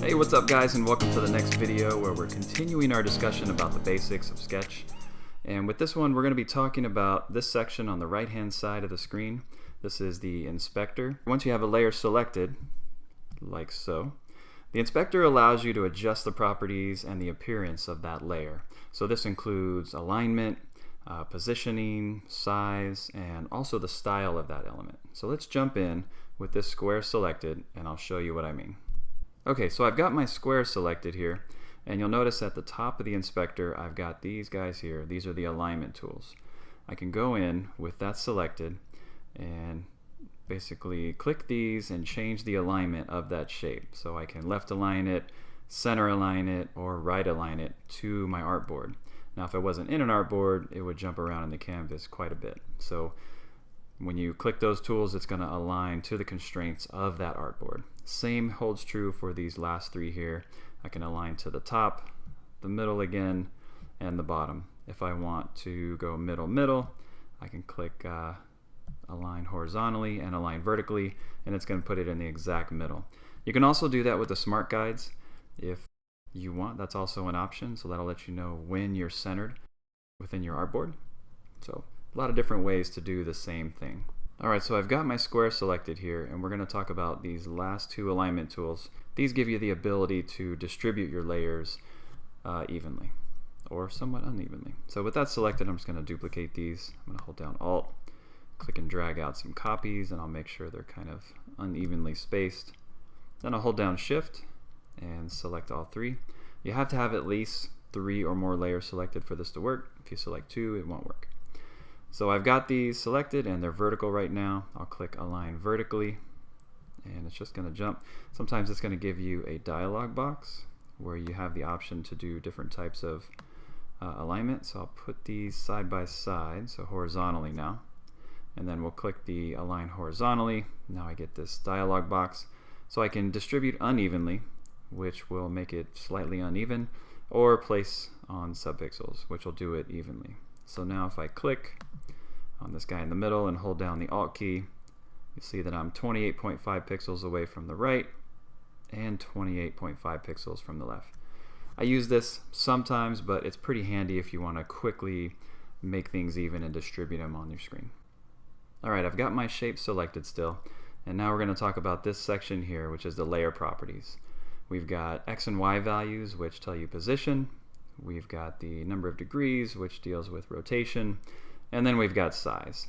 Hey, what's up guys, and welcome to the next video where we're continuing our discussion about the basics of Sketch. And with this one, we're going to be talking about this section on the right hand side of the screen. This is the inspector. Once you have a layer selected, like so, the inspector allows you to adjust the properties and the appearance of that layer. So this includes alignment, positioning, size, and also the style of that element. So let's jump in with this square selected and I'll show you what I mean. Okay, so I've got my square selected here, and you'll notice at the top of the inspector I've got these guys here. These are the alignment tools. I can go in with that selected and basically click these and change the alignment of that shape. So I can left align it, center align it, or right align it to my artboard. Now if it wasn't in an artboard, it would jump around in the canvas quite a bit. So when you click those tools, it's going to align to the constraints of that artboard. Same holds true for these last three here. I can align to the top, the middle again, and the bottom. If I want to go middle, middle, I can click align horizontally and align vertically, and it's going to put it in the exact middle. You can also do that with the smart guides if you want. That's also an option, so that'll let you know when you're centered within your artboard. So a lot of different ways to do the same thing. Alright, so I've got my square selected here, and we're going to talk about these last two alignment tools. These give you the ability to distribute your layers evenly or somewhat unevenly. So with that selected, I'm just going to duplicate these. I'm going to hold down Alt, click and drag out some copies, and I'll make sure they're kind of unevenly spaced. Then I'll hold down Shift and select all three. You have to have at least 3 or more layers selected for this to work. If you select 2, it won't work. So I've got these selected and they're vertical right now. I'll click align vertically and it's just going to jump. Sometimes it's going to give you a dialog box where you have the option to do different types of alignment. So I'll put these side by side, so horizontally now, and then we'll click the align horizontally. Now I get this dialog box, so I can distribute unevenly, which will make it slightly uneven, or place on subpixels, which will do it evenly. So now if I click on this guy in the middle and hold down the Alt key, you see that I'm 28.5 pixels away from the right and 28.5 pixels from the left. I use this sometimes, but it's pretty handy if you want to quickly make things even and distribute them on your screen. Alright, I've got my shape selected still, and now we're going to talk about this section here, which is the layer properties. We've got X and Y values, which tell you position. We've got the number of degrees, which deals with rotation, and then we've got size.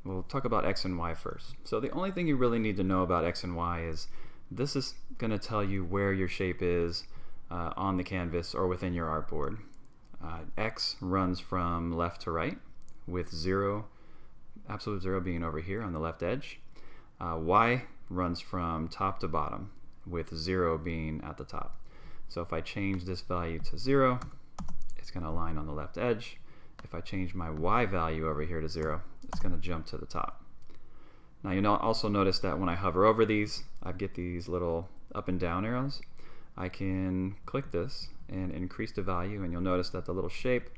We'll talk about X and Y first. So the only thing you really need to know about X and Y is this is going to tell you where your shape is on the canvas or within your artboard. X runs from left to right, with 0, absolute 0 being over here on the left edge. Y runs from top to bottom, with 0 being at the top. So if I change this value to 0, it's going to align on the left edge. If I change my Y value over here to 0, it's going to jump to the top. Now you'll also notice that when I hover over these, I get these little up and down arrows. I can click this and increase the value, and you'll notice that the little shape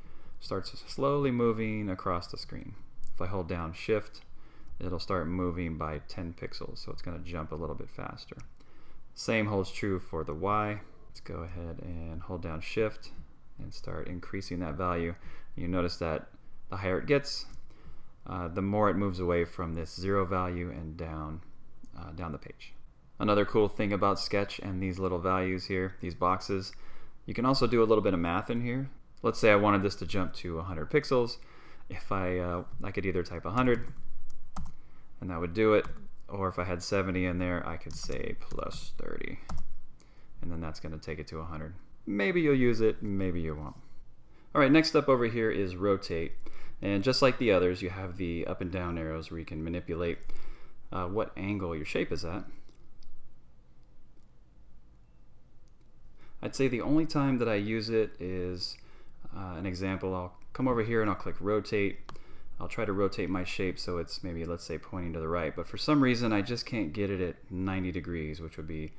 starts slowly moving across the screen. If I hold down Shift, it'll start moving by 10 pixels, so it's going to jump a little bit faster. Same holds true for the Y. Let's go ahead and hold down Shift and start increasing that value. You notice that the higher it gets, the more it moves away from this 0 value and down the page. Another cool thing about Sketch and these little values here, these boxes, you can also do a little bit of math in here. Let's say I wanted this to jump to 100 pixels. If I could either type 100 and that would do it, or if I had 70 in there, I could say plus 30. And then that's going to take it to 100. Maybe you'll use it, maybe you won't. Alright, next up over here is rotate. And just like the others, you have the up and down arrows where you can manipulate what angle your shape is at. I'd say the only time that I use it is an example. I'll come over here and I'll click rotate. I'll try to rotate my shape so it's maybe, let's say, pointing to the right, but for some reason I just can't get it at 90 degrees, which would be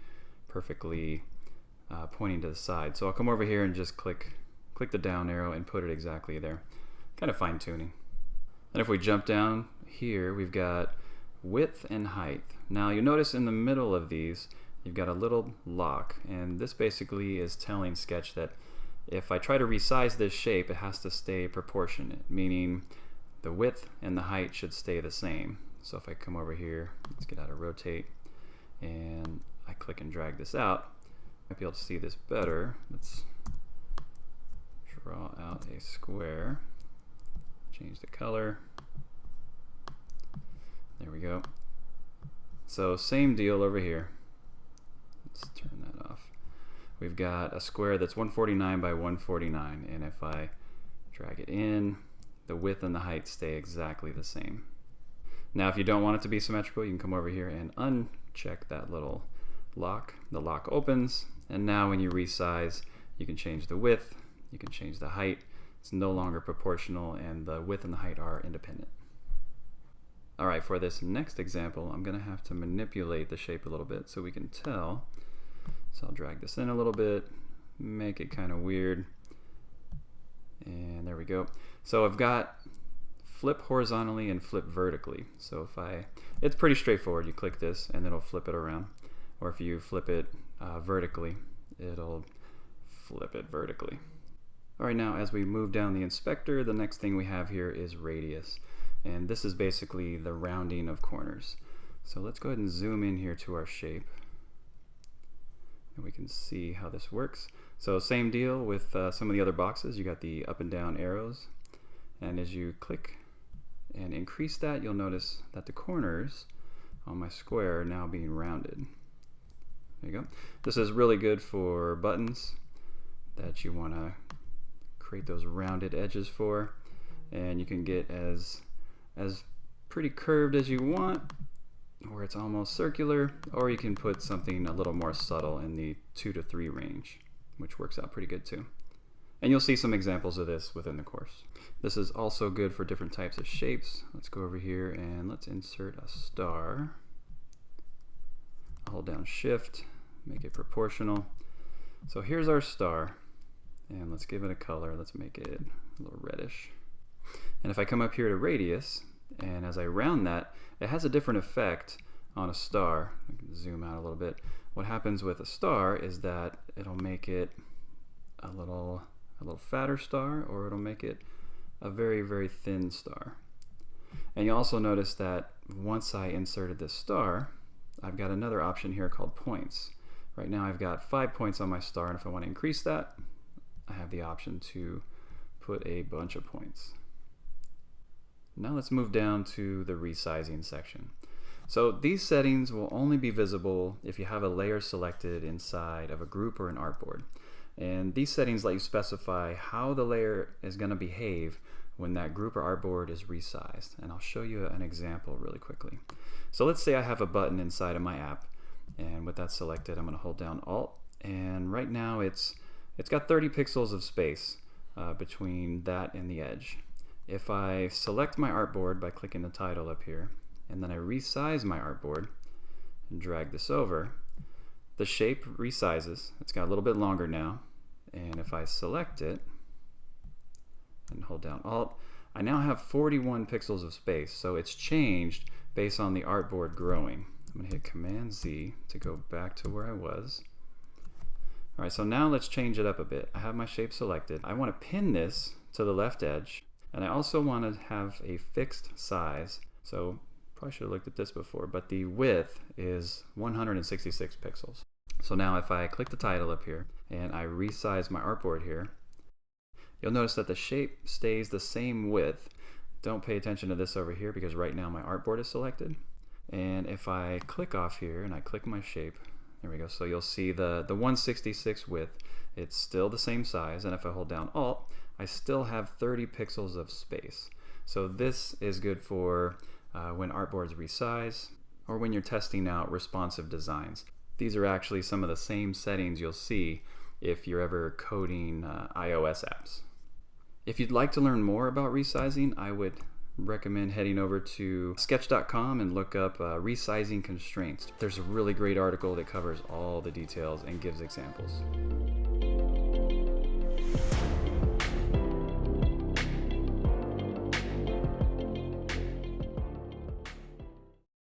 perfectly pointing to the side. So I'll come over here and just click the down arrow and put it exactly there. Kind of fine tuning. And if we jump down here, we've got width and height. Now you'll notice in the middle of these you've got a little lock, and this basically is telling Sketch that if I try to resize this shape, it has to stay proportionate, meaning the width and the height should stay the same. So if I come over here, let's get out of rotate, and I click and drag this out, I might be able to see this better. Let's draw out a square, change the color. There we go. So same deal over here. Let's turn that off. We've got a square that's 149 by 149, and if I drag it in, the width and the height stay exactly the same. Now if you don't want it to be symmetrical, you can come over here and uncheck that little lock. The lock opens, and now when you resize, you can change the width, you can change the height. It's no longer proportional, and the width and the height are independent. Alright, for this next example, I'm going to have to manipulate the shape a little bit so we can tell. So I'll drag this in a little bit, make it kind of weird, and there we go. So I've got flip horizontally and flip vertically. So it's pretty straightforward. You click this and it'll flip it around, or if you flip it vertically, it'll flip it vertically. Alright, now as we move down the inspector, the next thing we have here is radius, and this is basically the rounding of corners. So let's go ahead and zoom in here to our shape, and we can see how this works. So same deal with some of the other boxes. You got the up and down arrows, and as you click and increase that, you'll notice that the corners on my square are now being rounded. There you go. This is really good for buttons that you want to create those rounded edges for, and you can get as pretty curved as you want, where it's almost circular, or you can put something a little more subtle in the 2 to 3 range, which works out pretty good too. And you'll see some examples of this within the course. This is also good for different types of shapes. Let's go over here and let's insert a star. Hold down Shift, make it proportional. So here's our star, and let's give it a color. Let's make it a little reddish. And if I come up here to radius, and as I round that, it has a different effect on a star. I can zoom out a little bit. What happens with a star is that it'll make it a little fatter star, or it'll make it a very, very thin star. And you also notice that once I inserted this star, I've got another option here called points. Right now I've got 5 points on my star, and if I want to increase that, I have the option to put a bunch of points. Now let's move down to the resizing section. So these settings will only be visible if you have a layer selected inside of a group or an artboard. And these settings let you specify how the layer is going to behave when that group or artboard is resized. And I'll show you an example really quickly. So let's say I have a button inside of my app, and with that selected, I'm going to hold down Alt, and right now it's got 30 pixels of space between that and the edge. If I select my artboard by clicking the title up here, and then I resize my artboard and drag this over, the shape resizes. It's got a little bit longer now, and if I select it and hold down Alt, I now have 41 pixels of space. So it's changed based on the artboard growing. I'm going to hit Command Z to go back to where I was. Alright, so now let's change it up a bit. I have my shape selected. I want to pin this to the left edge, and I also want to have a fixed size. So probably should have looked at this before, but the width is 166 pixels. So now if I click the title up here and I resize my artboard here, you'll notice that the shape stays the same width. Don't pay attention to this over here because right now my artboard is selected. And if I click off here and I click my shape, there we go. So you'll see the 166 width, it's still the same size, and if I hold down Alt, I still have 30 pixels of space. So this is good for when artboards resize, or when you're testing out responsive designs. These are actually some of the same settings you'll see if you're ever coding iOS apps. If you'd like to learn more about resizing, I would recommend heading over to sketch.com and look up Resizing Constraints. There's a really great article that covers all the details and gives examples.